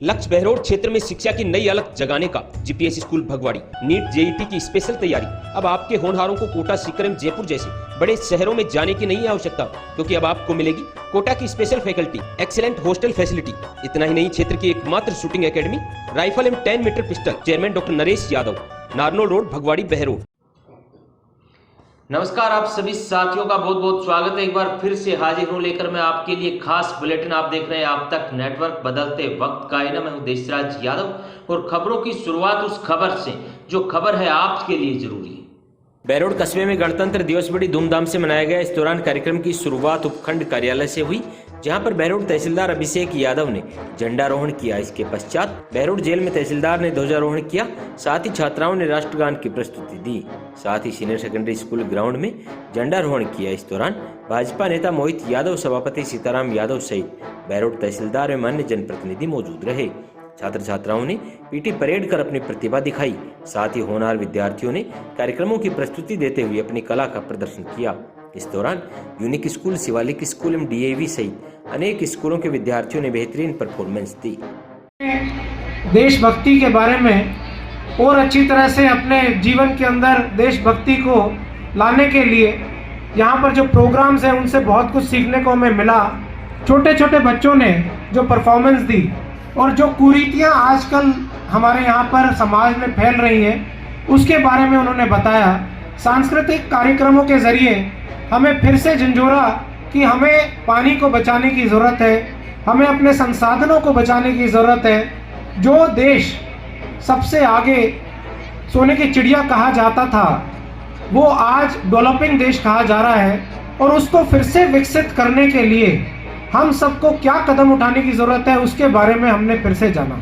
लक्ष्य बहरोड क्षेत्र में शिक्षा की नई अलग जगाने का। GPS school Bhagwadi NEET JET की स्पेशल तैयारी। अब आपके होनहारों को कोटा, सीकरम, जयपुर जैसे बड़े शहरों में जाने की नहीं आवश्यकता, क्योंकि अब आपको मिलेगी कोटा की special faculty, excellent hostel facility. इतना ही नहीं, क्षेत्र की एकमात्र शूटिंग एकेडमी, राइफल एवं 10 metre pistol. Chairman doctor Naresh Yadav, Narnaul road, Bhagwadi, Behror. नमस्कार, आप सभी साथियों का बहुत बहुत स्वागत है। एक बार फिर से हाजिर हूं लेकर मैं आपके लिए खास बुलेटिन। आप देख रहे हैं आप तक नेटवर्क, बदलते वक्त का है ना। मैं हूं देशराज यादव और खबरों की शुरुआत उस खबर से जो खबर है आपके लिए जरूरी है। बहरोड कस्बे में गणतंत्र दिवस बड़ी धूमधाम से मनाया गया। इस दौरान कार्यक्रम की शुरुआत उपखंड कार्यालय से हुई, जहां पर बहरोड तहसीलदार अभिषेक यादव ने झंडारोहण किया। इसके पश्चात बहरोड जेल में तहसीलदार ने ध्वजारोहण किया। साथ ही छात्राओं ने राष्ट्रगान की प्रस्तुति दी। साथ ही सीनियर सेकेंडरी स्कूल ग्राउंड में झंडारोहण किया। इस दौरान भाजपा नेता मोहित यादव, सभापति सीताराम यादव सहित बहरोड तहसीलदार एवं अन्य जनप्रतिनिधि मौजूद रहे। छात्र छात्राओं ने पीटी परेड कर अपनी प्रतिभा दिखाई। साथ ही होनहार विद्यार्थियों ने कार्यक्रमों की प्रस्तुति देते हुए अपनी कला का प्रदर्शन किया। इस दौरान यूनिक स्कूल, शिवालिक स्कूल एवं डीएवी सहित अनेक स्कूलों के विद्यार्थियों ने बेहतरीन परफॉर्मेंस दी। देशभक्ति के बारे में और अच्छी तरह से अपने जीवन के अंदर देशभक्ति को लाने के लिए यहाँ पर जो प्रोग्राम्स हैं उनसे बहुत कुछ सीखने को हमें मिला। छोटे छोटे बच्चों ने जो परफॉर्मेंस दी और जो कुरीतियाँ आजकल हमारे यहाँ पर समाज में फैल रही हैं उसके बारे में उन्होंने बताया। सांस्कृतिक कार्यक्रमों के जरिए हमें फिर से झंझोरा कि हमें पानी को बचाने की ज़रूरत है, हमें अपने संसाधनों को बचाने की ज़रूरत है। जो देश सबसे आगे सोने की चिड़िया कहा जाता था वो आज डेवलपिंग देश कहा जा रहा है, और उसको फिर से विकसित करने के लिए हम सबको क्या कदम उठाने की ज़रूरत है उसके बारे में हमने फिर से जाना।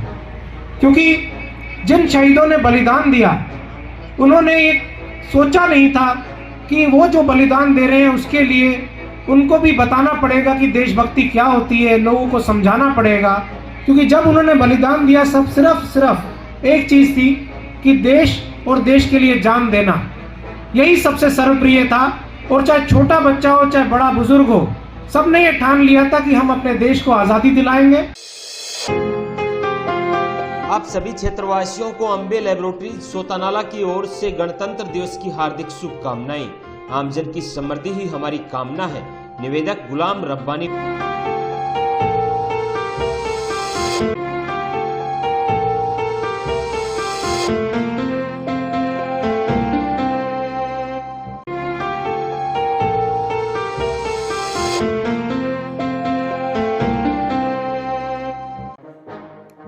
क्योंकि जिन शहीदों ने बलिदान दिया उन्होंने एक सोचा नहीं था कि वो जो बलिदान दे रहे हैं उसके लिए उनको भी बताना पड़ेगा कि देशभक्ति क्या होती है, लोगों को समझाना पड़ेगा। क्योंकि जब उन्होंने बलिदान दिया सब सिर्फ एक चीज़ थी कि देश और देश के लिए जान देना, यही सबसे सर्वप्रिय था। और चाहे छोटा बच्चा हो चाहे बड़ा बुजुर्ग हो, सबने ये ठान लिया था कि हम अपने देश को आज़ादी दिलाएंगे। आप सभी क्षेत्रवासियों को अम्बे लैबोरेटरी सोतानाला की ओर से गणतंत्र दिवस की हार्दिक शुभकामनाएं। आमजन की समृद्धि ही हमारी कामना है। निवेदक गुलाम रब्बानी।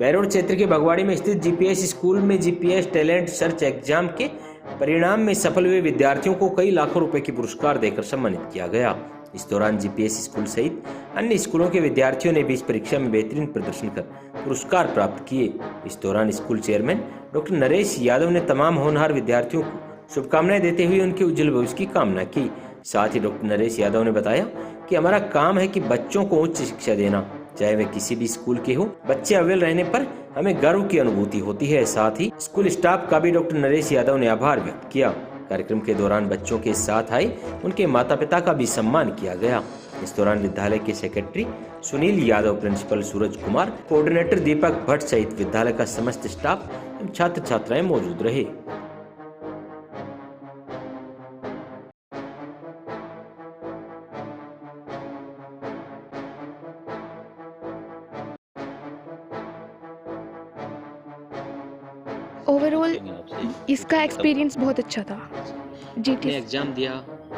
बहरोड क्षेत्र के भगवाड़ी में स्थित जीपीएस स्कूल में जीपीएस टैलेंट सर्च एग्जाम के परिणाम में सफल हुए विद्यार्थियों को कई लाखों रुपए की पुरस्कार देकर सम्मानित किया गया। इस दौरान जीपीएस स्कूल सहित अन्य स्कूलों के विद्यार्थियों ने भी इस परीक्षा में बेहतरीन प्रदर्शन कर पुरस्कार प्राप्त किए। इस दौरान school chairman doctor Naresh Yadav ने तमाम होनहार विद्यार्थियों को शुभकामनाएं देते हुए उनके उज्जवल भविष्य की कामना की। साथ ही डॉक्टर नरेश यादव ने बताया कि हमारा काम है कि बच्चों को उच्च शिक्षा देना, चाहे वे किसी भी स्कूल के हो। बच्चे अव्वल रहने पर हमें गर्व की अनुभूति होती है। साथ ही स्कूल स्टाफ का भी डॉक्टर नरेश यादव ने आभार व्यक्त किया। कार्यक्रम के दौरान बच्चों के साथ आए उनके माता पिता का भी सम्मान किया गया। इस दौरान विद्यालय के secretary Sunil Yadav, principal Suraj Kumar, coordinator दीपक भट्ट सहित विद्यालय का समस्त स्टाफ एवं छात्र छात्राएं मौजूद रहे। ओवरऑल इसका एक्सपीरियंस बहुत अच्छा था। आपने एग्जाम दिया,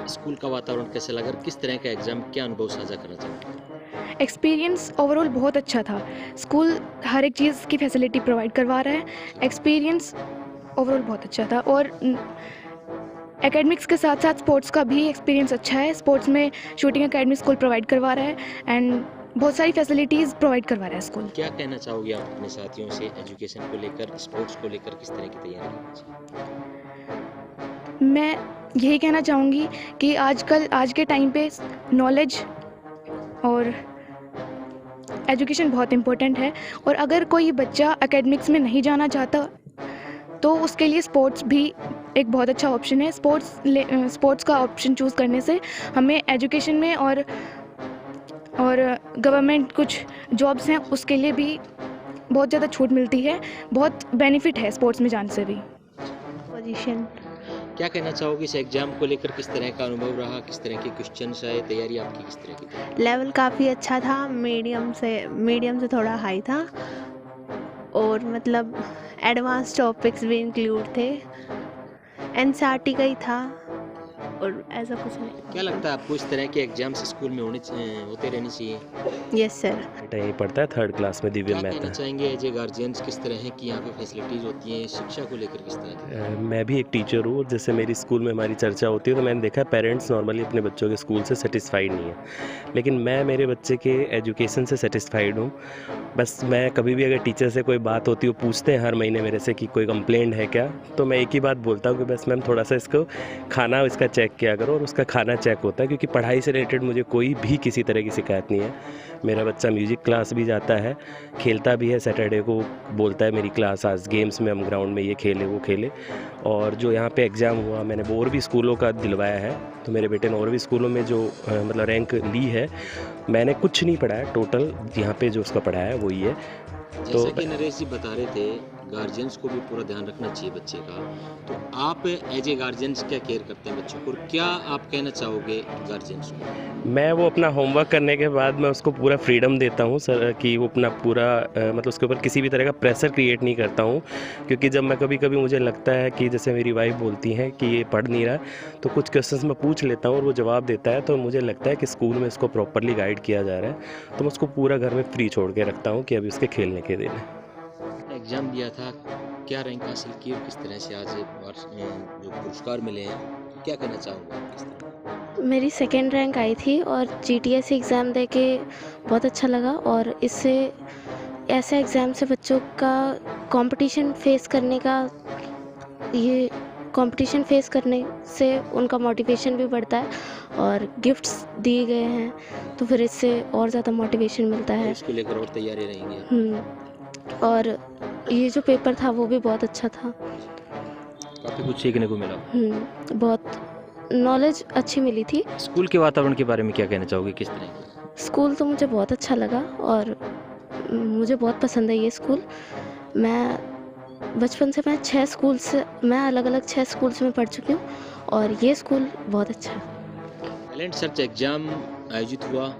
स्कूल का वातावरण कैसा लगा, किस तरह का एग्जाम, क्या अनुभव साझा करना चाहते? एक्सपीरियंस ओवरऑल बहुत अच्छा था। स्कूल हर एक चीज़ की फैसिलिटी प्रोवाइड करवा रहा है। एक्सपीरियंस ओवरऑल बहुत अच्छा था। और एकेडमिक्स के साथ साथ स्पोर्ट्स का भी एक्सपीरियंस अच्छा है। स्पोर्ट्स में शूटिंग एकेडमी स्कूल प्रोवाइड करवा रहा है एंड बहुत सारी फैसिलिटीज़ प्रोवाइड करवा रहा है स्कूल। क्या कहना चाहोगे आप अपने साथियों से एजुकेशन को लेकर, स्पोर्ट्स को लेकर, किस तरह की तैयारी करनी चाहिए? मैं यही कहना चाहूँगी कि आज के टाइम पे नॉलेज और एजुकेशन बहुत इम्पोर्टेंट है। और अगर कोई बच्चा एकेडमिक्स में नहीं जाना चाहता तो उसके लिए स्पोर्ट्स भी एक बहुत अच्छा ऑप्शन है। स्पोर्ट्स का ऑप्शन चूज़ करने से हमें एजुकेशन में और गवर्नमेंट कुछ जॉब्स हैं उसके लिए भी बहुत ज़्यादा छूट मिलती है, बहुत बेनिफिट है स्पोर्ट्स में जाने से भी। पोजीशन। क्या कहना चाहोगे इस एग्जाम को लेकर, किस तरह का अनुभव रहा, किस तरह के क्वेश्चंस आए, तैयारी आपकी किस तरह की थी? लेवल काफ़ी अच्छा था, मीडियम से थोड़ा हाई था, और मतलब एडवांस टॉपिक्स भी इंक्लूड थे, एनसीईआरटी का ही था, और ऐसा कुछ नहीं। क्या लगता है आपको इस तरह के एग्जाम्स स्कूल में होते रहने चाहिए? Yes sir. बेटा यहीं पढ़ता है 3rd क्लास में, दिव्य क्या कहना मेहता। चाहेंगे एज ए गार्जियंस, किस तरह है कि यहाँ पे फैसिलिटीज़ होती हैं, शिक्षा को लेकर किस तरह की? मैं भी एक टीचर हूँ, जैसे मेरी स्कूल में हमारी चर्चा होती है तो मैंने देखा पेरेंट्स नॉर्मली अपने बच्चों के स्कूल से सेटिस्फाइड नहीं है, लेकिन मैं मेरे बच्चे के एजुकेशन से सेटिस्फाइड हूँ। बस मैं कभी भी अगर टीचर से कोई बात होती है, पूछते हैं हर महीने मेरे से कि कोई कंप्लेंट है क्या, तो मैं एक ही बात बोलता हूँ कि बस मैम थोड़ा सा इसको खाना इसका चेक किया करो, और उसका खाना चेक होता है, क्योंकि पढ़ाई से रिलेटेड मुझे कोई भी किसी तरह की शिकायत नहीं है। मेरा बच्चा म्यूज़िक क्लास भी जाता है, खेलता भी है, सैटरडे को बोलता है मेरी क्लास आज गेम्स में हम ग्राउंड में ये खेले वो खेले। और जो यहाँ पे एग्ज़ाम हुआ मैंने और भी स्कूलों का दिलवाया है, तो मेरे बेटे ने और भी स्कूलों में जो मतलब रैंक ली है, मैंने कुछ नहीं पढ़ाया, टोटल यहाँ पे जो उसका पढ़ाया है वही है। जैसा कि नरेश जी बता रहे थे, गार्जियंस को भी पूरा ध्यान रखना चाहिए बच्चे का, तो आप एज ए गार्जियंस क्या केयर करते हैं बच्चों को, और क्या आप कहना चाहोगे गार्जियंस को? मैं वो अपना होमवर्क करने के बाद मैं उसको पूरा फ्रीडम देता हूँ सर, कि वो अपना पूरा मतलब उसके ऊपर किसी भी तरह का प्रेशर क्रिएट नहीं करता हूँ, क्योंकि जब मैं कभी कभी मुझे लगता है कि जैसे मेरी वाइफ बोलती हैं कि ये पढ़ नहीं रहा, तो कुछ क्वेश्चंस मैं पूछ लेता हूँ और वो जवाब देता है, तो मुझे लगता है कि स्कूल में इसको प्रॉपरली गाइड किया जा रहा है, तो मैं उसको पूरा घर में फ्री छोड़ के रखता हूँ कि अभी उसके खेलने के दिन है। एग्जाम दिया था, क्या रैंक हासिल की और किस तरह से आज जो पुरस्कार मिले हैं, क्या कहना चाहूँगा किस तरह? मेरी 2nd रैंक आई थी और जीटीएस एग्ज़ाम दे के बहुत अच्छा लगा, और इससे ऐसे एग्ज़ाम से बच्चों का कंपटीशन फेस करने से उनका मोटिवेशन भी बढ़ता है, और गिफ्ट्स दिए गए हैं तो फिर इससे और ज़्यादा मोटिवेशन मिलता है। इसको लेकर और तैयारी रहेंगी। और ये जो पेपर था वो भी बहुत अच्छा था, काफ़ी कुछ सीखने को मिला। बहुत नॉलेज अच्छी मिली थी। स्कूल के वातावरण के बारे में क्या कहना चाहोगे, किस तरह की? स्कूल तो मुझे बहुत अच्छा लगा और मुझे बहुत पसंद है ये स्कूल। मैं बचपन से मैं अलग अलग 6 स्कूल्स में पढ़ चुकी हूँ, और ये स्कूल बहुत अच्छा है। टैलेंट सर्च एग्जाम आयोजित हुआ,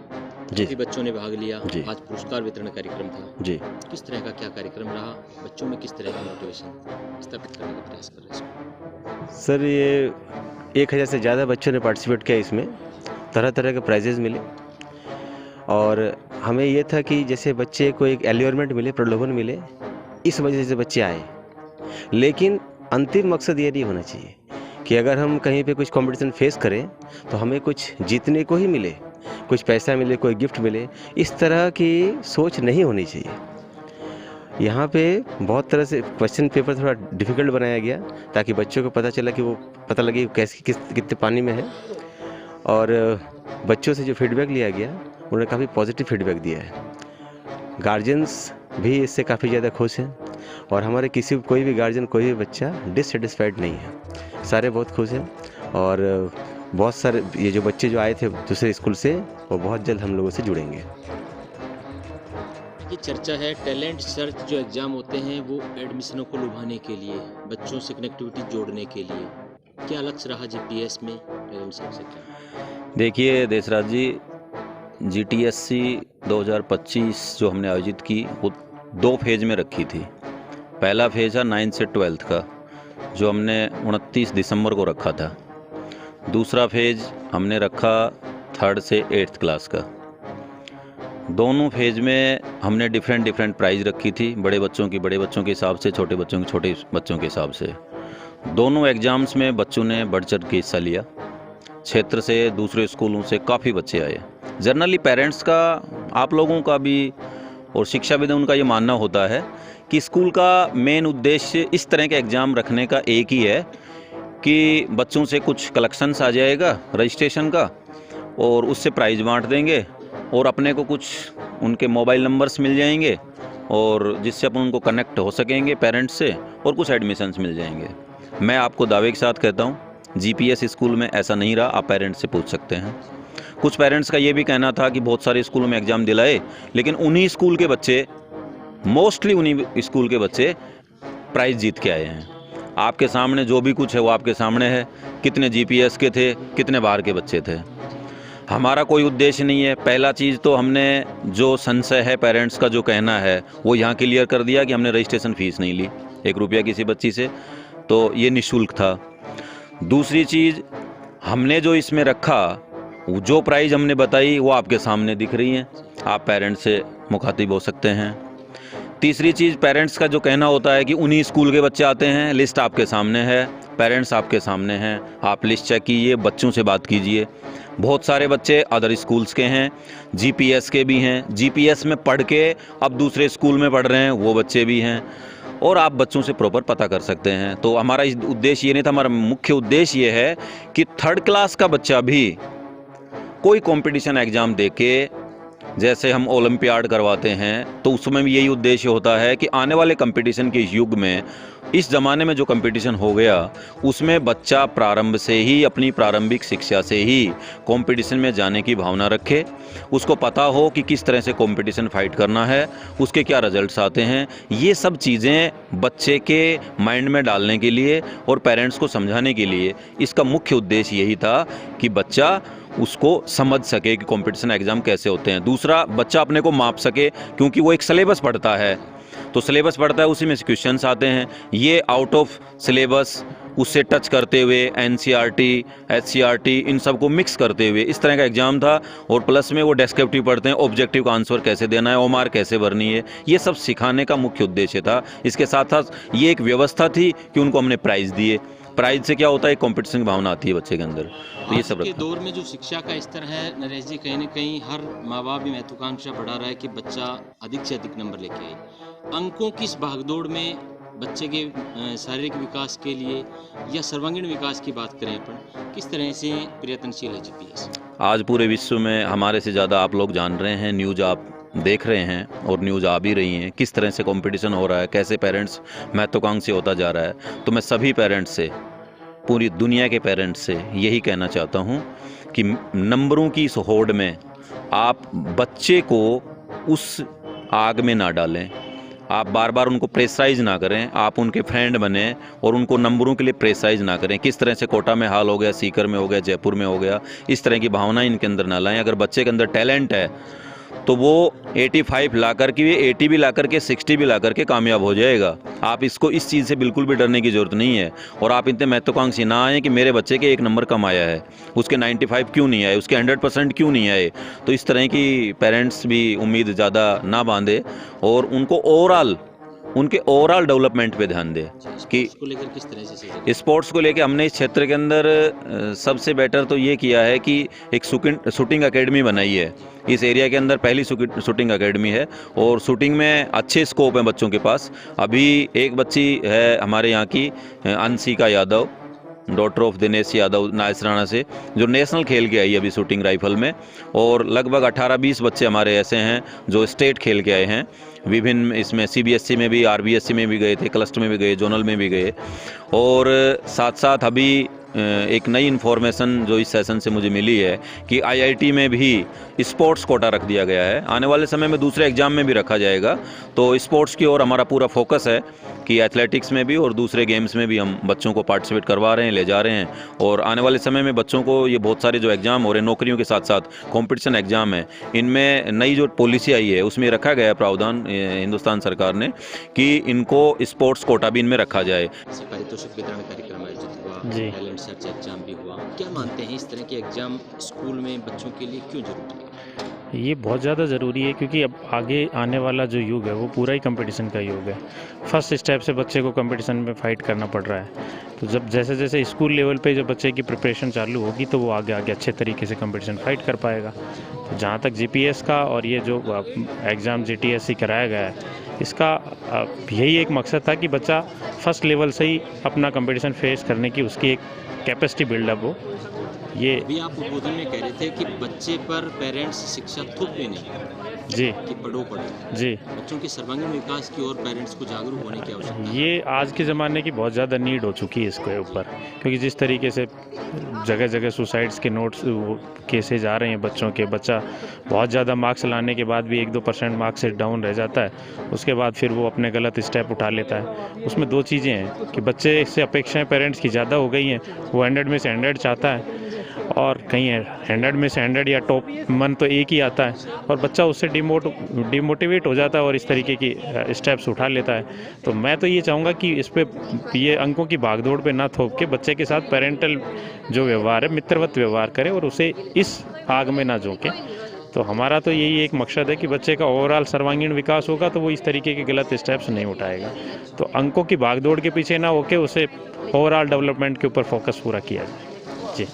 जी। काफी बच्चों ने भाग लिया, जी। आज पुरस्कार वितरण कार्यक्रम था। जी। किस तरह का क्या कार्यक्रम रहा, बच्चों में किस तरह की मोटिवेशन स्थापित करने का प्रयास कर रहे हैं? सर ये 1000 से ज़्यादा बच्चों ने पार्टिसिपेट किया, इसमें तरह तरह के प्राइजेज़ मिले, और हमें ये था कि जैसे बच्चे को एक एलियोरमेंट मिले, प्रलोभन मिले, इस वजह से बच्चे आए, लेकिन अंतिम मकसद ये नहीं होना चाहिए कि अगर हम कहीं पे कुछ कंपटीशन फेस करें तो हमें कुछ जीतने को ही मिले, कुछ पैसा मिले, कोई गिफ्ट मिले, इस तरह की सोच नहीं होनी चाहिए। यहाँ पे बहुत तरह से क्वेश्चन पेपर थोड़ा डिफ़िकल्ट बनाया गया ताकि बच्चों को पता लगे कितने पानी में है, और बच्चों से जो फीडबैक लिया गया उन्होंने काफ़ी पॉजिटिव फीडबैक दिया है। गार्जियंस भी इससे काफ़ी ज़्यादा खुश हैं, और हमारे कोई भी गार्जियन, कोई भी बच्चा डिससेटिस्फाइड नहीं है, सारे बहुत खुश हैं। और बहुत सारे ये जो बच्चे जो आए थे दूसरे स्कूल से, वो बहुत जल्द हम लोगों से जुड़ेंगे। ये चर्चा है टैलेंट सर्च जो एग्जाम होते हैं वो एडमिशनों को लुभाने के लिए, बच्चों से कनेक्टिविटी जोड़ने के लिए, क्या लक्ष्य रहा जीपीएस में टैलेंट सर्च एग्जाम? देखिए देशराज जी, जीटीएससी 2025 जो हमने आयोजित की वो 2 फेज़ में रखी थी। पहला फेज़ है 9th से 12th का, जो हमने 29 दिसंबर को रखा था। दूसरा फेज़ हमने रखा 3rd से 8th क्लास का। दोनों फेज़ में हमने डिफरेंट प्राइज़ रखी थी, बड़े बच्चों के हिसाब से, छोटे बच्चों के हिसाब से। दोनों एग्ज़ाम्स में बच्चों ने बढ़ चढ़ के हिस्सा लिया। क्षेत्र से, दूसरे स्कूलों से काफ़ी बच्चे आए। जनरली पेरेंट्स का, आप लोगों का भी और शिक्षाविदों उनका ये मानना होता है कि स्कूल का मेन उद्देश्य इस तरह के एग्ज़ाम रखने का एक ही है कि बच्चों से कुछ कलेक्शंस आ जाएगा रजिस्ट्रेशन का, और उससे प्राइज़ बांट देंगे, और अपने को कुछ उनके मोबाइल नंबर्स मिल जाएंगे, और जिससे अपन उनको कनेक्ट हो सकेंगे पेरेंट्स से, और कुछ एडमिशन्स मिल जाएंगे। मैं आपको दावे के साथ कहता हूँ जीपीएस स्कूल में ऐसा नहीं रहा। आप पेरेंट्स से पूछ सकते हैं। कुछ पेरेंट्स का ये भी कहना था कि बहुत सारे स्कूलों में एग्ज़ाम दिलाए, लेकिन उन्हीं स्कूल के बच्चे मोस्टली उन्हीं स्कूल के बच्चे प्राइज़ जीत के आए हैं। आपके सामने जो भी कुछ है वो आपके सामने है, कितने जीपीएस के थे, कितने बाहर के बच्चे थे। हमारा कोई उद्देश्य नहीं है। पहला चीज़ तो हमने जो संशय है पेरेंट्स का जो कहना है वो यहाँ क्लियर कर दिया कि हमने रजिस्ट्रेशन फ़ीस नहीं ली 1 रुपया किसी बच्ची से, तो ये निःशुल्क था। दूसरी चीज़ हमने जो इसमें रखा, जो प्राइज़ हमने बताई वो आपके सामने दिख रही हैं, आप पेरेंट्स से मुखातिब हो सकते हैं। तीसरी चीज़ पेरेंट्स का जो कहना होता है कि उन्हीं स्कूल के बच्चे आते हैं, लिस्ट आपके सामने है, पेरेंट्स आपके सामने हैं, आप लिस्ट चेक कीजिए, बच्चों से बात कीजिए। बहुत सारे बच्चे अदर स्कूल्स के हैं, जीपीएस के भी हैं, जीपीएस में पढ़ के अब दूसरे स्कूल में पढ़ रहे हैं वो बच्चे भी हैं, और आप बच्चों से प्रॉपर पता कर सकते हैं। तो हमारा उद्देश्य ये नहीं था, हमारा मुख्य उद्देश्य ये है कि 3rd क्लास का बच्चा भी कोई कंपटीशन एग्ज़ाम दे के, जैसे हम ओलंपियाड करवाते हैं तो उसमें भी यही उद्देश्य होता है कि आने वाले कंपटीशन के युग में, इस ज़माने में जो कंपटीशन हो गया उसमें बच्चा प्रारंभ से ही, अपनी प्रारंभिक शिक्षा से ही कंपटीशन में जाने की भावना रखे, उसको पता हो कि किस तरह से कंपटीशन फाइट करना है, उसके क्या रिजल्ट्स आते हैं। ये सब चीज़ें बच्चे के माइंड में डालने के लिए और पेरेंट्स को समझाने के लिए इसका मुख्य उद्देश्य यही था कि बच्चा उसको समझ सके कि कंपटीशन एग्ज़ाम कैसे होते हैं। दूसरा, बच्चा अपने को माप सके, क्योंकि वो एक सिलेबस पढ़ता है, तो सिलेबस पढ़ता है उसी में से क्वेश्चंस आते हैं। ये आउट ऑफ सिलेबस उससे टच करते हुए एनसीईआरटी, एचसीईआरटी इन सबको मिक्स करते हुए इस तरह का एग्ज़ाम था, और प्लस में वो डेस्क्रिप्टिव पढ़ते हैं, ऑब्जेक्टिव का आंसर कैसे देना है, ओमार कैसे भरनी है, ये सब सिखाने का मुख्य उद्देश्य था। इसके साथ साथ ये एक व्यवस्था थी कि उनको हमने प्राइज़ दिए। प्राइज से क्या होता है, कंपटीशन की भावना आती है बच्चे के अंदर, तो ये सब आज के दौर में जो शिक्षा का स्तर है नरेश जी, कहीं ना कहीं हर माँ बाप भी महत्वाकांक्षा बढ़ा रहा है कि बच्चा अधिक से अधिक नंबर लेके आए। अंकों की इस भागदौड़ में बच्चे के शारीरिक विकास के लिए या सर्वांगीण विकास की बात करें अपन, किस तरह से प्रयत्नशील है जीपीएस? आज पूरे विश्व में हमारे से ज़्यादा आप लोग जान रहे हैं, न्यूज़ आप देख रहे हैं और न्यूज़ आ भी रही हैं, किस तरह से कंपटीशन हो रहा है, कैसे पेरेंट्स महत्वाकांक्षी होता जा रहा है। तो मैं सभी पेरेंट्स से, पूरी दुनिया के पेरेंट्स से यही कहना चाहता हूं कि नंबरों की इस होड़ में आप बच्चे को उस आग में ना डालें, आप बार बार उनको प्रेशराइज ना करें, आप उनके फ्रेंड बने और उनको नंबरों के लिए प्रेशराइज ना करें। किस तरह से कोटा में हाल हो गया, सीकर में हो गया, जयपुर में हो गया, इस तरह की भावना इनके अंदर ना लाएं। अगर बच्चे के अंदर टैलेंट है तो वो 85 ला करके, 80 भी ला करके, 60 भी ला करके कामयाब हो जाएगा। आप इसको, इस चीज़ से बिल्कुल भी डरने की ज़रूरत नहीं है। और आप इतने महत्वाकांक्षी ना आए कि मेरे बच्चे के 1 नंबर कम आया है, उसके 95 क्यों नहीं आए, उसके 100% क्यों नहीं आए। तो इस तरह की पेरेंट्स भी उम्मीद ज़्यादा ना बांधे और उनको उनके ओवरऑल डेवलपमेंट पे ध्यान दें कि को लेकर किस तरह से स्पोर्ट्स को लेकर हमने इस क्षेत्र के अंदर सबसे बेटर तो ये किया है कि एक शूटिंग एकेडमी बनाई है। इस एरिया के अंदर पहली शूटिंग एकेडमी है और शूटिंग में अच्छे स्कोप हैं बच्चों के पास। अभी एक बच्ची है हमारे यहाँ की, अंशिका यादव, डॉटर ऑफ दिनेश यादव नाइसराना से, जो नेशनल खेल के आई है अभी शूटिंग राइफल में, और लगभग 18-20 बच्चे हमारे ऐसे हैं जो स्टेट खेल के आए हैं विभिन्न, इसमें सीबीएसई में भी, आरबीएसई में भी गए थे, क्लस्टर में भी गए, जोनल में भी गए। और साथ साथ अभी एक नई इन्फॉर्मेशन जो इस सेशन से मुझे मिली है कि आईआईटी में भी स्पोर्ट्स कोटा रख दिया गया है, आने वाले समय में दूसरे एग्जाम में भी रखा जाएगा। तो स्पोर्ट्स की ओर हमारा पूरा फोकस है कि एथलेटिक्स में भी और दूसरे गेम्स में भी हम बच्चों को पार्टिसिपेट करवा रहे हैं, ले जा रहे हैं। और आने वाले समय में बच्चों को ये बहुत सारे जो एग्ज़ाम हो रहे हैं, नौकरियों के साथ साथ कॉम्पिटिशन एग्ज़ाम है, इनमें नई जो पॉलिसी आई है उसमें रखा गया है प्रावधान हिंदुस्तान सरकार ने कि इनको स्पोर्ट्स कोटा भी इनमें रखा जाए। पारितोषिक वितरण कार्यक्रम आयोजित हुआ, जी। टैलेंट सर्च एग्जाम भी हुआ, क्या मानते हैं इस तरह के एग्जाम स्कूल में बच्चों के लिए क्यों जरूरी है? ये बहुत ज़्यादा ज़रूरी है क्योंकि अब आगे आने वाला जो युग है वो पूरा ही कंपटीशन का युग है। फर्स्ट स्टेप से बच्चे को कंपटीशन में फ़ाइट करना पड़ रहा है। तो जब जैसे जैसे स्कूल लेवल पे जब बच्चे की प्रिपरेशन चालू होगी तो वो आगे अच्छे तरीके से कंपटीशन फाइट कर पाएगा। तो जहाँ तक जीपीएस का और ये जो एग्ज़ाम जीटीएससी कराया गया है, इसका यही एक मकसद था कि बच्चा फर्स्ट लेवल से ही अपना कंपटीशन फेस करने की उसकी एक कैपेसिटी बिल्डअप हो। ये अभी आप उद्बोधन में कह रहे थे कि बच्चे पर पेरेंट्स शिक्षा थोप भी नहीं, जी कि पढ़ो। जी बच्चों के सर्वांगीण विकास की ओर पेरेंट्स को जागरूक होने की आवश्यकता है। ये आज के ज़माने की बहुत ज़्यादा नीड हो चुकी है इसके ऊपर, क्योंकि जिस तरीके से जगह जगह सुसाइड्स के नोट्स केसेज आ रहे हैं बच्चों के, बच्चा बहुत ज़्यादा मार्क्स लाने के बाद भी 1-2% मार्क्स से डाउन रह जाता है, उसके बाद फिर वो अपने गलत स्टेप उठा लेता है। उसमें दो चीज़ें हैं कि बच्चे से अपेक्षाएं पेरेंट्स की ज़्यादा हो गई हैं, वो 100 में से 100 चाहता है और कहीं 100 में से 100 या टॉप 1 तो एक ही आता है, और बच्चा उससे डिमोटिवेट हो जाता है और इस तरीके की स्टेप्स उठा लेता है। तो मैं तो ये चाहूँगा कि इस पे ये अंकों की भागदौड़ पे ना थोप के बच्चे के साथ पेरेंटल जो व्यवहार है, मित्रवत व्यवहार करें और उसे इस आग में ना झोंके। तो हमारा तो यही एक मकसद है कि बच्चे का ओवरऑल सर्वांगीण विकास होगा तो वो इस तरीके के गलत स्टेप्स नहीं उठाएगा। तो अंकों की भागदौड़ के पीछे ना होके उसे ओवरऑल डेवलपमेंट के ऊपर फोकस पूरा किया जाए। जी।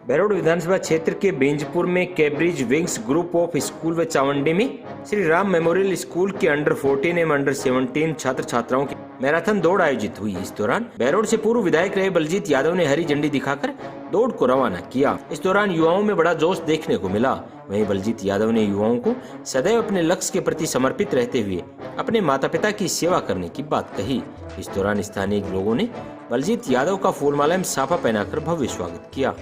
बहरोड विधानसभा क्षेत्र के बेंजपुर में Cambridge wings group of school व चावंडी में श्री राम मेमोरियल स्कूल के अंडर 14 एवं अंडर 17 छात्र छात्राओं की मैराथन दौड़ आयोजित हुई। इस दौरान बहरोड से पूर्व विधायक रहे बलजीत यादव ने हरी झंडी दिखाकर दौड़ को रवाना किया। इस दौरान युवाओं में बड़ा जोश देखने को मिला। वहीं बलजीत यादव ने युवाओं को सदैव अपने लक्ष्य के प्रति समर्पित रहते हुए अपने माता पिता की सेवा करने की बात कही। इस दौरान स्थानीय लोगों ने बलजीत यादव का फूलमाला में साफा पहनाकर भव्य स्वागत किया।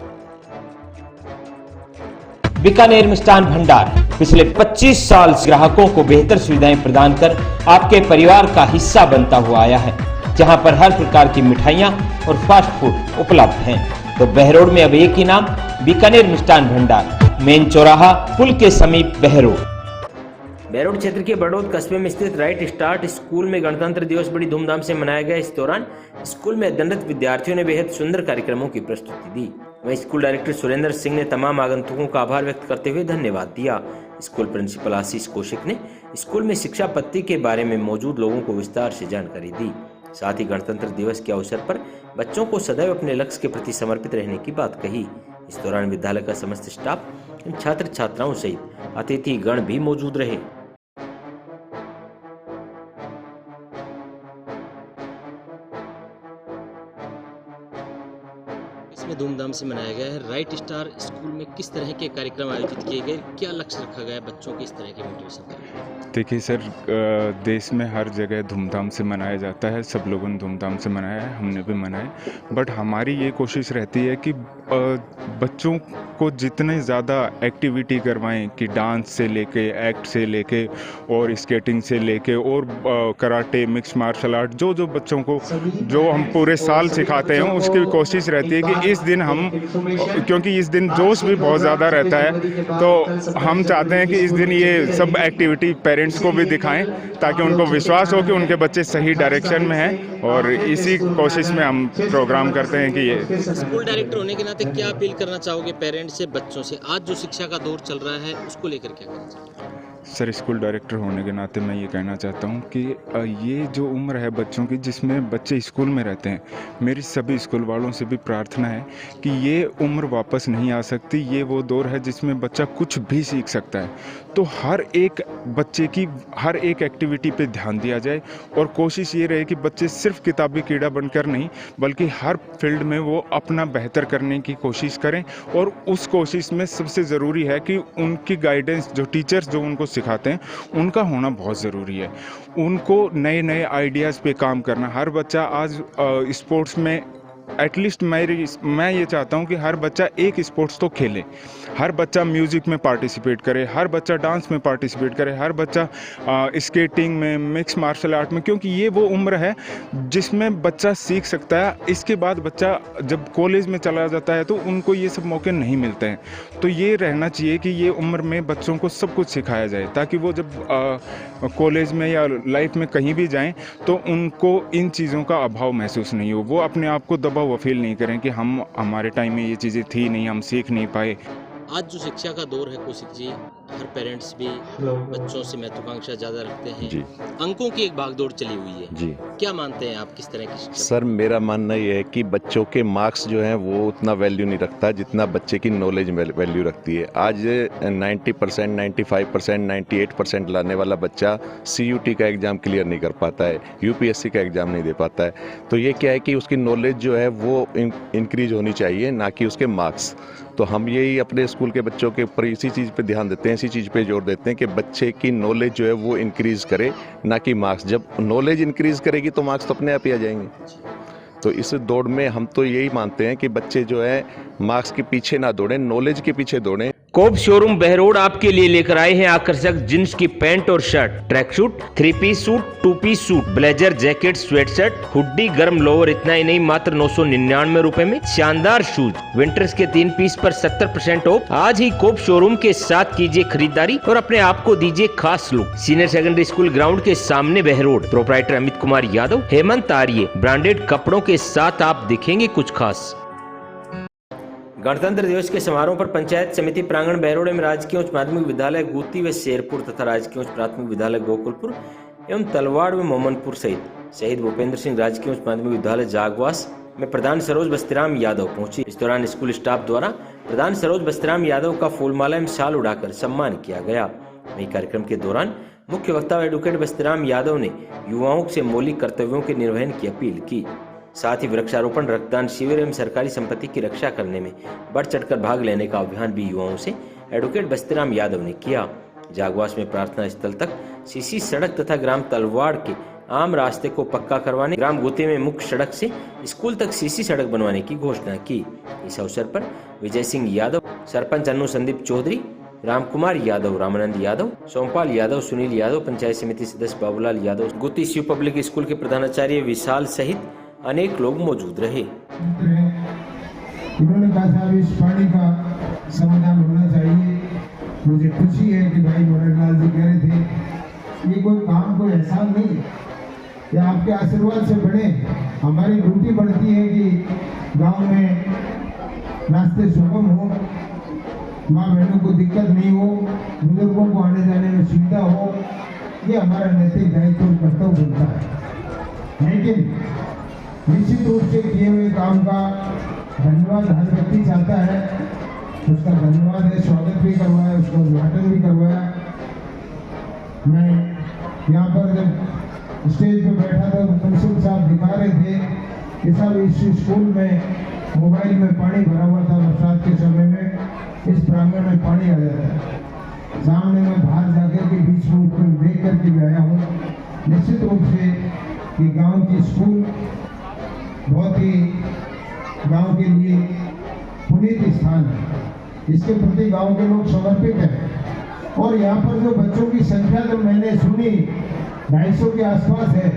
बीकानेर मिष्ठान भंडार पिछले 25 साल से ग्राहकों को बेहतर सुविधाएं प्रदान कर आपके परिवार का हिस्सा बनता हुआ आया है, जहां पर हर प्रकार की मिठाइयां और फास्ट फूड उपलब्ध हैं। तो बहरोड में अब एक ही नाम, बीकानेर मिष्ठान भंडार, मेन चौराहा पुल के समीप बहरोड। बहरोड क्षेत्र के बड़ौद कस्बे में स्थित राइट स्टार्ट स्कूल में गणतंत्र दिवस बड़ी धूमधाम से मनाया गया। इस दौरान स्कूल में अध्ययनरत विद्यार्थियों ने बेहद सुंदर कार्यक्रमों की प्रस्तुति दी। वहीं स्कूल डायरेक्टर सुरेंद्र सिंह ने तमाम आगंतुकों का आभार व्यक्त करते हुए धन्यवाद दिया। स्कूल प्रिंसिपल आशीष कौशिक ने स्कूल में शिक्षा पद्धति के बारे में मौजूद लोगों को विस्तार से जानकारी दी। साथ ही गणतंत्र दिवस के अवसर पर बच्चों को सदैव अपने लक्ष्य के प्रति समर्पित रहने की बात कही। इस दौरान विद्यालय का समस्त स्टाफ, छात्र छात्राओं सहित अतिथि गण भी मौजूद रहे। इसमें धूमधाम से मनाया गया है। राइट स्टार स्कूल में किस तरह के कार्यक्रम आयोजित किए गए, क्या लक्ष्य रखा गया बच्चों के इस तरह के मोटिवेशन का? देखिए सर, देश में हर जगह धूमधाम से मनाया जाता है, सब लोगों ने धूमधाम से मनाया है, हमने भी मनाया। बट हमारी ये कोशिश रहती है कि बच्चों को जितने ज़्यादा एक्टिविटी करवाएं कि डांस से लेके, एक्ट से लेके और स्केटिंग से लेके और कराटे, मिक्स मार्शल आर्ट, जो बच्चों को जो हम पूरे साल सिखाते हैं, उसकी कोशिश रहती है कि इस दिन हम, क्योंकि इस दिन जोश भी बहुत ज़्यादा रहता है, तो हम चाहते हैं कि इस दिन ये सब एक्टिविटी पेरेंट्स को भी दिखाएं ताकि उनको विश्वास हो कि उनके बच्चे सही डायरेक्शन में हैं, और इसी कोशिश में हम प्रोग्राम करते हैं कि ये। स्कूल डायरेक्टर होने के नाते क्या अपील करना चाहोगे पेरेंट्स से, बच्चों से? आज जो शिक्षा का दौर चल रहा है उसको लेकर क्या कहना चाहोगे? सर, स्कूल डायरेक्टर होने के नाते मैं ये कहना चाहता हूँ कि ये जो उम्र है बच्चों की जिसमें बच्चे स्कूल में रहते हैं, मेरी सभी स्कूल वालों से भी प्रार्थना है कि ये उम्र वापस नहीं आ सकती। ये वो दौर है जिसमें बच्चा कुछ भी सीख सकता है। तो हर एक बच्चे की हर एक एक्टिविटी पे ध्यान दिया जाए और कोशिश ये रहे कि बच्चे सिर्फ किताबी कीड़ा बनकर नहीं, बल्कि हर फील्ड में वो अपना बेहतर करने की कोशिश करें। और उस कोशिश में सबसे ज़रूरी है कि उनकी गाइडेंस, जो टीचर्स जो उनको सिखाते हैं, उनका होना बहुत ज़रूरी है। उनको नए नए आइडियाज़ पे काम करना। हर बच्चा आज स्पोर्ट्स में एटलीस्ट मैं ये चाहता हूँ कि हर बच्चा एक स्पोर्ट्स तो खेले, हर बच्चा म्यूज़िक में पार्टिसिपेट करे, हर बच्चा डांस में पार्टिसिपेट करे, हर बच्चा स्केटिंग में, मिक्स मार्शल आर्ट में, क्योंकि ये वो उम्र है जिसमें बच्चा सीख सकता है। इसके बाद बच्चा जब कॉलेज में चला जाता है तो उनको ये सब मौके नहीं मिलते हैं। तो ये रहना चाहिए कि ये उम्र में बच्चों को सब कुछ सिखाया जाए ताकि वो जब कॉलेज में या लाइफ में कहीं भी जाएं तो उनको इन चीज़ों का अभाव महसूस नहीं हो, वो अपने आप को दबा हुआ फील नहीं करें कि हमारे टाइम में ये चीज़ें थी नहीं, हम सीख नहीं पाए। आज जो शिक्षा का दौर है कौशिक जी, हर पेरेंट्स भी बच्चों से महत्वाकांक्षा ज़्यादा रखते हैं। जी अंकों की एक भागदौड़ चली हुई है। जी क्या मानते हैं आप, किस तरह की शिक्षा? सर, मेरा मानना ये है कि बच्चों के मार्क्स जो हैं वो उतना वैल्यू नहीं रखता जितना बच्चे की नॉलेज वैल्यू रखती है। आज 90%, 95%, 98% लाने वाला बच्चा CUT का एग्ज़ाम क्लियर नहीं कर पाता है, UPSC का एग्ज़ाम नहीं दे पाता है। तो ये क्या है कि उसकी नॉलेज जो है वो इंक्रीज होनी चाहिए, ना कि उसके मार्क्स। तो हम यही अपने स्कूल के बच्चों के ऊपर इसी चीज़ पे ध्यान देते हैं, इसी चीज़ पे जोर देते हैं कि बच्चे की नॉलेज जो है वो इंक्रीज़ करे, ना कि मार्क्स। जब नॉलेज इंक्रीज़ करेगी तो मार्क्स तो अपने आप ही आ जाएंगे। तो इस दौड़ में हम तो यही मानते हैं कि बच्चे जो है मार्क्स के पीछे ना दौड़ें, नॉलेज के पीछे दौड़ें। कोब शोरूम बहरोड आपके लिए लेकर आए हैं आकर्षक जींस की पैंट और shirt, track suit, 3 piece suit, 2 piece suit, blazer, jacket, sweat shirt, hoodie, गर्म लोअर। इतना ही नहीं, मात्र 999 रुपए में शानदार शूज, विंटर्स के 3 पीस पर 70% ऑफ। आज ही कोब शोरूम के साथ कीजिए खरीदारी और अपने आप को दीजिए खास look. Senior secondary school ground के सामने बहरोड। प्रोप्राइटर अमित कुमार यादव, हेमंत आर्य। ब्रांडेड कपड़ों के साथ आप दिखेंगे कुछ खास। गणतंत्र दिवस के समारोह पर पंचायत समिति प्रांगण बहरोड में राजकीय उच्च माध्यमिक विद्यालय गुत्ती व शेरपुर तथा राजकीय उच्च प्राथमिक विद्यालय गोकुलपुर एवं तलवाड़ व मोमनपुर सहित शहीद भूपेंद्र सिंह राजकीय उच्च माध्यमिक विद्यालय जागवास में प्रधान सरोज बस्तीराम यादव पहुंची। इस दौरान स्कूल स्टाफ द्वारा प्रधान सरोज बस्तीराम यादव का फूलमाला एवं शाल उड़ाकर सम्मान किया गया। वहीं कार्यक्रम के दौरान मुख्य वक्ता एडवोकेट बस्तीराम यादव ने युवाओं से मौलिक कर्तव्यों के निर्वहन की अपील की। साथ ही वृक्षारोपण, रक्तदान शिविर एवं सरकारी संपत्ति की रक्षा करने में बढ़ चढ़कर भाग लेने का अभियान भी युवाओं से एडवोकेट बस्तीराम यादव ने किया। जागवास में प्रार्थना स्थल तक सीसी सड़क तथा ग्राम तलवाड़ के आम रास्ते को पक्का करवाने, ग्राम गुत्ती में मुख्य सड़क से स्कूल तक सीसी सड़क बनवाने की घोषणा की। इस अवसर पर विजय सिंह यादव, सरपंच अनु संदीप चौधरी, राम कुमार यादव, रामानंद यादव, सोमपाल यादव, सुनील यादव, पंचायत समिति सदस्य बाबूलाल यादव, गुत्ती शिव पब्लिक स्कूल के प्रधानाचार्य विशाल सहित अनेक लोग मौजूद रहे। उन्होंने कहा साहब इस पानी का समाधान होना चाहिए। मुझे खुशी है कि भाई मोहनलाल जी कह रहे थे ये कोई काम, कोई एहसान नहीं है, ये आपके आशीर्वाद से बढ़े। हमारी ड्यूटी बढ़ती है कि गांव में रास्ते सुगम हो, माँ बहनों को दिक्कत नहीं हो, बुजुर्गों को आने जाने में सुविधा हो। ये हमारा नैतिक दायित्व और कर्तव्य बनता है। लेकिन निश्चित रूप से किए हुए काम का धन्यवाद हर व्यक्ति चाहता है, उसका धन्यवाद है। स्वागत भी करवाया, उसका उद्घाटन भी करवाया। मैं यहाँ पर जब स्टेज पे बैठा था तो प्रिंसिपल साहब दिखा रहे थे कि सब इस स्कूल में मोबाइल में पानी भरा हुआ था। बरसात के समय में इस प्रांगण में पानी आ जाता है। सामने मैं बाहर जाकर के बीच में उठकर देख करके भी आया हूँ। निश्चित रूप से कि गाँव की स्कूल बहुत ही गांव के लिए पुनीत स्थान है। इसके प्रति गांव के लोग समर्पित हैं। और यहाँ पर जो बच्चों की संख्या जो मैंने सुनी 250 के आसपास है,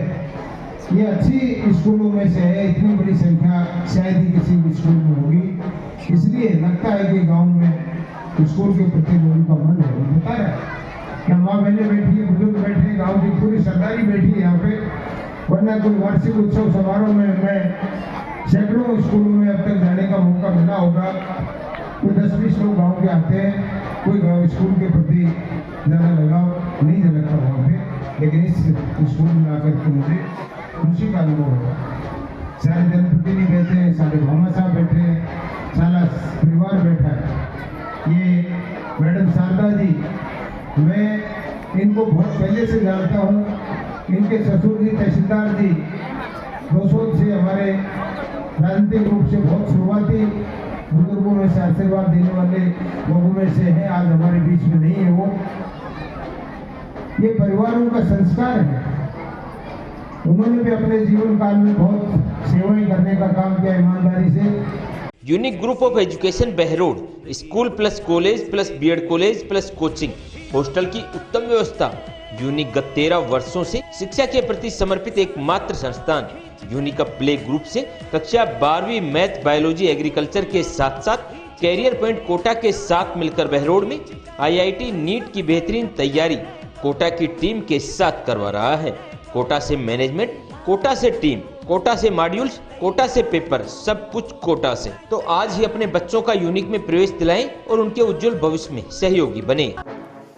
ये अच्छी स्कूलों में से है। इतनी बड़ी संख्या शायद ही किसी भी स्कूल में होगी। इसलिए लगता है कि गांव में स्कूल के प्रति लोगों का मन है। बता रहा है कि माँ बहने बैठी है, बुजुर्ग बैठे हैं, गाँव की पूरी सरदारी बैठी है यहाँ पे। वरना कोई वार्षिक उत्सव समारोह में मैं सैकड़ों स्कूलों में अब तक जाने का मौका मिला होगा। कोई 10-20 लोग गाँव के आते हैं, कोई गाँव स्कूल के प्रति ज़्यादा लगाव नहीं झलकता वहाँ पे। लेकिन इस स्कूल में आकर के मुझे खुशी का अनुभव होगा। सारे जनप्रतिनिधि बैठे हैं, सारे भामा साहब बैठे हैं, सारा परिवार बैठा है। ये मैडम शारदा जी, मैं इनको बहुत पहले से जानता हूँ। इनके ससुर जी तहसीलदार जी दोसों से हमारे राजनीतिक रूप से बहुत शुरुआती बुजुर्गों में से आशीर्वाद देने वाले लोगों में से हैं। आज हमारे बीच में नहीं है वो। ये परिवारों का संस्कार है। उन्होंने भी अपने जीवन काल में बहुत सेवाएं करने का काम किया ईमानदारी से। Unique group of education Behror, school plus college plus BEd college plus coaching, hostel की उत्तम व्यवस्था। यूनिक गत 13 वर्षों से शिक्षा के प्रति समर्पित एकमात्र संस्थान। यूनिक प्ले ग्रुप से कक्षा 12वीं मैथ, बायोलॉजी, एग्रीकल्चर के साथ साथ कैरियर पॉइंट कोटा के साथ मिलकर बहरोड में IIT नीट की बेहतरीन तैयारी कोटा की टीम के साथ करवा रहा है। कोटा से मैनेजमेंट, कोटा से टीम, कोटा से मॉड्यूल्स, कोटा से पेपर, सब कुछ कोटा से। तो आज ही अपने बच्चों का यूनिक में प्रवेश दिलाएं और उनके उज्जवल भविष्य में सहयोगी बने।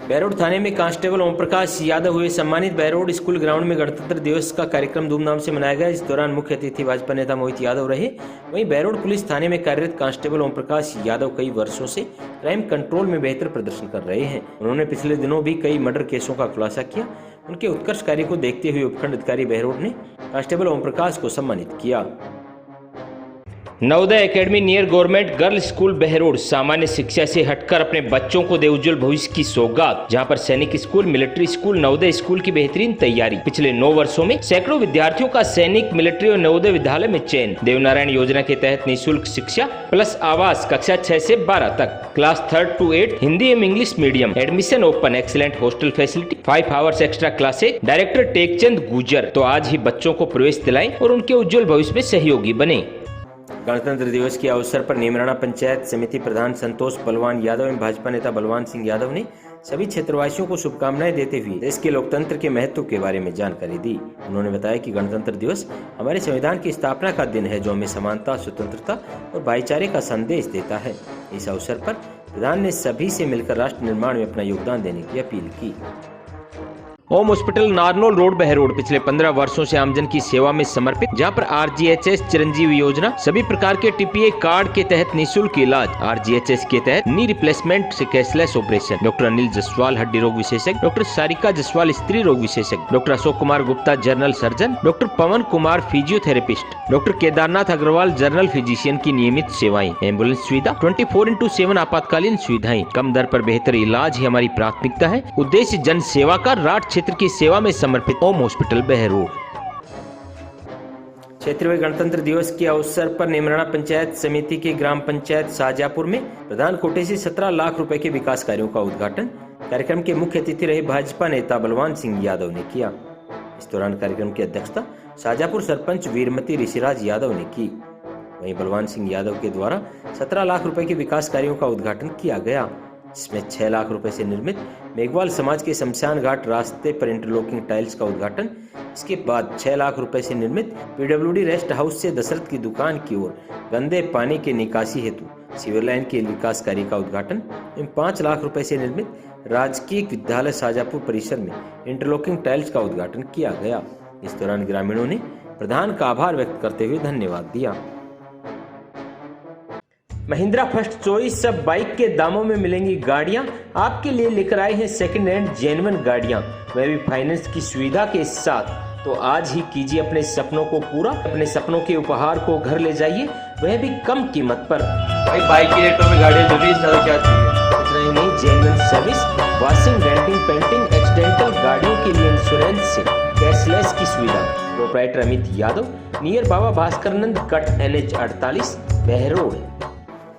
बहरोड थाने में कांस्टेबल ओम प्रकाश यादव हुए सम्मानित। बहरोड स्कूल ग्राउंड में गणतंत्र दिवस का कार्यक्रम धूमधाम से मनाया गया। इस दौरान मुख्य अतिथि भाजपा नेता मोहित यादव रहे। वहीं बहरोड पुलिस थाने में कार्यरत कांस्टेबल ओम प्रकाश यादव कई वर्षों से क्राइम कंट्रोल में बेहतर प्रदर्शन कर रहे हैं। उन्होंने पिछले दिनों भी कई मर्डर केसों का खुलासा किया। उनके उत्कृष्ट कार्य को देखते हुए उपखंड अधिकारी बहरोड ने कांस्टेबल ओम प्रकाश को सम्मानित किया। Navodaya academy near government girls school Behror सामान्य शिक्षा से हटकर अपने बच्चों को दे उज्जवल भविष्य की सौगात। जहां पर सैनिक school, military school, Navodaya school की बेहतरीन तैयारी। पिछले 9 वर्षों में सैकड़ों विद्यार्थियों का सैनिक, मिलिट्री और नवोदय विद्यालय में चयन। देवनारायण योजना के तहत निःशुल्क शिक्षा प्लस आवास कक्षा 6 से 12 तक, क्लास 3 to 8 हिंदी एवं English medium, admission open, excellent hostel facility, 5 hours extra classes. Director Tekchand गुजर। तो आज ही बच्चों को प्रवेश दिलाएं और उनके उज्जवल भविष्य में सहयोगी बने। गणतंत्र दिवस के अवसर पर नीमराणा पंचायत समिति प्रधान संतोष बलवान यादव एवं भाजपा नेता बलवान सिंह यादव ने सभी क्षेत्रवासियों को शुभकामनाएं देते हुए देश के लोकतंत्र के महत्व के बारे में जानकारी दी। उन्होंने बताया कि गणतंत्र दिवस हमारे संविधान की स्थापना का दिन है, जो हमें समानता, स्वतंत्रता और भाईचारे का संदेश देता है। इस अवसर पर प्रधान ने सभी से मिलकर राष्ट्र निर्माण में अपना योगदान देने की अपील की। ओम हॉस्पिटल नारनौल रोड बहरोड पिछले 15 वर्षों से आमजन की सेवा में समर्पित, जहां पर RGHS चिरंजीवी योजना, सभी प्रकार के TPA कार्ड के तहत निःशुल्क इलाज, RGHS के तहत नी रिप्लेसमेंट से cashless operation. Doctor Anil Jaswal हड्डी रोग विशेषज्ञ, डॉक्टर सारिका जसवाल स्त्री रोग विशेषज्ञ, doctor Ashok Kumar Gupta general surgeon, doctor Pawan Kumar physiotherapist, doctor Kedarnath Agarwal general physician की नियमित सेवाएं, एम्बुलेंस सुविधा, 24/7 आपातकालीन सुविधाएं, कम दर पर बेहतर इलाज ही हमारी प्राथमिकता है। उद्देश्य जन सेवा का, राट क्षेत्र की सेवा में समर्पित ओम हॉस्पिटल बहरोड। क्षेत्रीय गणतंत्र दिवस के अवसर पर नीमराणा पंचायत समिति के ग्राम पंचायत शाहजहाँपुर में प्रधान कोटे से 17 लाख रुपए के विकास कार्यों का उद्घाटन कार्यक्रम के मुख्य अतिथि रहे भाजपा नेता बलवान सिंह यादव ने किया। इस दौरान कार्यक्रम की अध्यक्षता शाहजहाँपुर सरपंच वीरमती ऋषिराज यादव ने की। वहीं बलवान सिंह यादव के द्वारा 17 लाख रुपए के विकास कार्यों का उद्घाटन किया गया, जिसमें 6 लाख रुपए से निर्मित मेघवाल समाज के शमशान घाट रास्ते पर इंटरलॉकिंग टाइल्स का उद्घाटन। इसके बाद 6 लाख रुपए से निर्मित PWD रेस्ट हाउस से दशरथ की दुकान की ओर गंदे पानी के निकासी हेतु सीवर लाइन के विकास कार्य का उद्घाटन एवं 5 लाख रुपए से निर्मित राजकीय विद्यालय शाहजहाँपुर परिसर में इंटरलॉकिंग टाइल्स का उद्घाटन किया गया। इस दौरान ग्रामीणों ने प्रधान का आभार व्यक्त करते हुए धन्यवाद दिया। महिंद्रा फर्स्ट चॉइस सब बाइक के दामों में मिलेंगी गाड़ियां। आपके लिए लेकर आए हैं सेकंड हैंड जेन्युइन गाड़ियां, वह भी फाइनेंस की सुविधा के साथ। तो आज ही कीजिए अपने सपनों को पूरा, अपने सपनों के उपहार को घर ले जाइए, वह भी कम कीमत पर। भाई बाइक के रेटों में गाड़ियां चल रही है, ज्यादा क्या चाहिए। इतना ही नहीं, genuine service, washing, denting, painting, accidental गाड़ियों के लिए इंश्योरेंस से कैशलेस की सुविधा। प्रोप्राइटर अमित यादव, नियर बाबा भास्करनंद कट NH 48 बहरोड।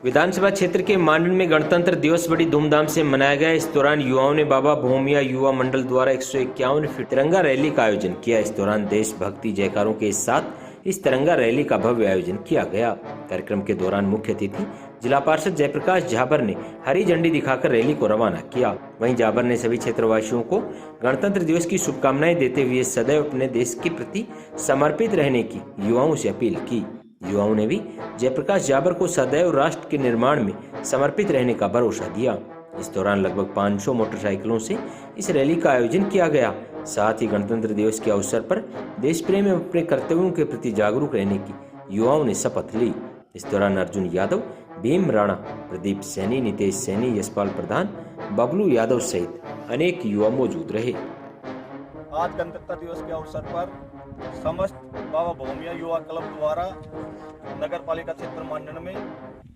विधानसभा क्षेत्र के मांडन में गणतंत्र दिवस बड़ी धूमधाम से मनाया गया। इस दौरान युवाओं ने बाबा भोमिया युवा मंडल द्वारा 151 फीट तिरंगा रैली का आयोजन किया। इस दौरान देशभक्ति जयकारों के साथ इस तिरंगा रैली का भव्य आयोजन किया गया। कार्यक्रम के दौरान मुख्य अतिथि जिला पार्षद जयप्रकाश झाबर ने हरी झंडी दिखाकर रैली को रवाना किया। वहीं झाबर ने सभी क्षेत्रवासियों को गणतंत्र दिवस की शुभकामनाएं देते हुए सदैव अपने देश के प्रति समर्पित रहने की युवाओं से अपील की। युवाओं ने भी जयप्रकाश झाबर को सदैव राष्ट्र के निर्माण में समर्पित रहने का भरोसा दिया। इस दौरान लगभग 500 मोटरसाइकिलों से इस रैली का आयोजन किया गया। साथ ही गणतंत्र दिवस के अवसर पर देश प्रेम एवं अपने कर्तव्यों के प्रति जागरूक रहने की युवाओं ने शपथ ली। इस दौरान अर्जुन यादव, भीम राणा, प्रदीप सैनी, नितेश सैनी, यशपाल प्रधान, बबलू यादव सहित अनेक युवा मौजूद रहे। आज गणतंत्र दिवस के अवसर पर समस्त बाबा भोमिया युवा क्लब द्वारा नगर पालिका क्षेत्र मांडन में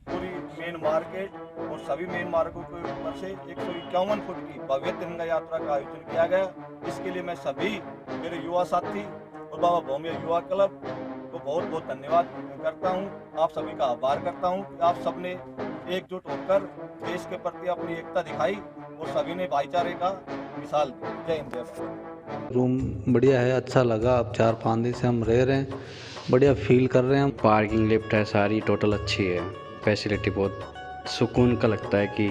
पूरी मेन मार्केट और सभी मेन मार्गों के ऊपर से 151 फुट की भव्य तिरंगा यात्रा का आयोजन किया गया। इसके लिए मैं सभी मेरे युवा साथी और बाबा भोमिया युवा क्लब को बहुत बहुत धन्यवाद करता हूं। आप सभी का आभार करता हूं कि आप सबने एकजुट होकर देश के प्रति अपनी एकता दिखाई और सभी ने भाईचारे का मिसाल दी। जय हिंद, जय भारत। रूम बढ़िया है, अच्छा लगा। अब 4-5 दिन से हम रह रहे हैं, बढ़िया फील कर रहे हैं। पार्किंग लिफ्ट है, सारी टोटल अच्छी है, फैसिलिटी बहुत सुकून का लगता है कि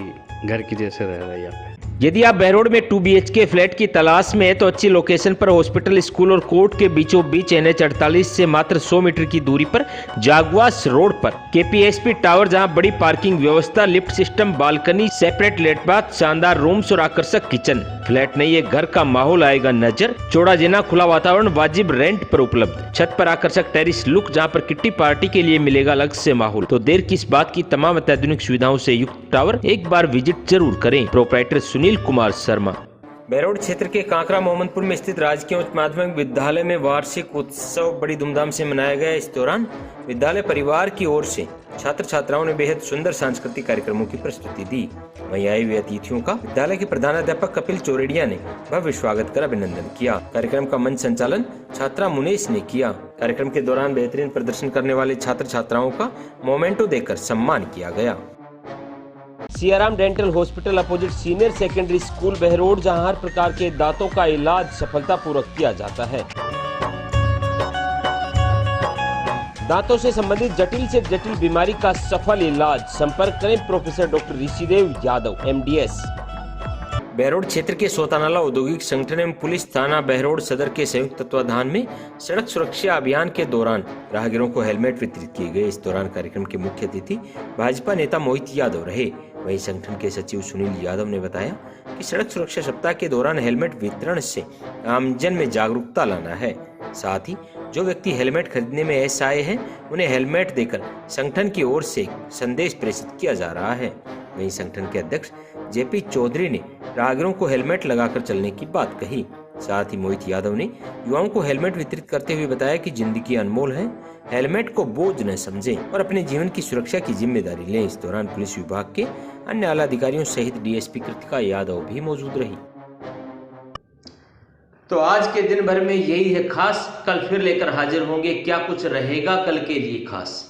घर की जैसे रह रहे हैं यहाँ पे। यदि आप बहरोड में 2 BHK फ्लैट की तलाश में है तो अच्छी लोकेशन पर हॉस्पिटल, स्कूल और कोर्ट के बीचों बीच NH 48 से मात्र 100 मीटर की दूरी पर जागवास रोड पर KPSP टावर, जहां बड़ी पार्किंग व्यवस्था, lift system, balcony, separate lat bath, शानदार रूम्स और आकर्षक किचन। फ्लैट नहीं, ये घर का माहौल आएगा नजर। चौड़ा जिना, खुला वातावरण, वाजिब रेंट पर उपलब्ध। छत पर आकर्षक टेरिस लुक, जहां पर किट्टी पार्टी के लिए मिलेगा अलग से माहौल। तो देर किस बात की, तमाम अत्याधुनिक सुविधाओं से युक्त टावर एक बार विजिट जरूर करें। प्रोप्राइटर सुनील कुमार शर्मा। बहरोड क्षेत्र के कांकरा मोहम्मदपुर में स्थित राजकीय उच्च माध्यमिक विद्यालय में वार्षिक उत्सव बड़ी धूमधाम से मनाया गया। इस दौरान विद्यालय परिवार की ओर से छात्र छात्राओं ने बेहद सुंदर सांस्कृतिक कार्यक्रमों की प्रस्तुति दी। वहीं आए हुए अतिथियों का विद्यालय के प्रधानाध्यापक कपिल चौरड़िया ने भव्य स्वागत कर अभिनंदन किया। कार्यक्रम का मंच संचालन छात्रा मुनेश ने किया। कार्यक्रम के दौरान बेहतरीन प्रदर्शन करने वाले छात्र छात्राओं का मोमेंटो देकर सम्मान किया गया। Siyaram dental hospital opposite senior secondary school Behror, जहां हर प्रकार के दांतों का इलाज सफलतापूर्वक किया जाता है। दांतों से संबंधित जटिल से जटिल बीमारी का सफल इलाज। संपर्क करें professor doctor Rishidev Yadav, MDS। Behror क्षेत्र के सोतानाला औद्योगिक संगठन एवं पुलिस थाना बहरोड सदर के संयुक्त तत्वाधान में सड़क सुरक्षा अभियान के दौरान राहगीरों को हेलमेट वितरित किए गए। इस दौरान कार्यक्रम के मुख्य अतिथि भाजपा नेता मोहित यादव रहे। वहीं संगठन के सचिव सुनील यादव ने बताया कि सड़क सुरक्षा सप्ताह के दौरान हेलमेट वितरण से आमजन में जागरूकता लाना है। साथ ही जो व्यक्ति हेलमेट खरीदने में असहाय हैं, उन्हें हेलमेट देकर संगठन की ओर से संदेश प्रेषित किया जा रहा है। वहीं संगठन के अध्यक्ष JP चौधरी ने राहगीरों को हेलमेट लगाकर चलने की बात कही। साथ ही मोहित यादव ने युवाओं को हेलमेट वितरित करते हुए बताया कि जिंदगी अनमोल है, हेलमेट को बोझ न समझें और अपने जीवन की सुरक्षा की जिम्मेदारी लें। इस दौरान पुलिस विभाग के अन्य आला अधिकारियों सहित DSP कृतिका यादव भी मौजूद रही। तो आज के दिन भर में यही है खास। कल फिर लेकर हाजिर होंगे। क्या कुछ रहेगा कल के लिए खास?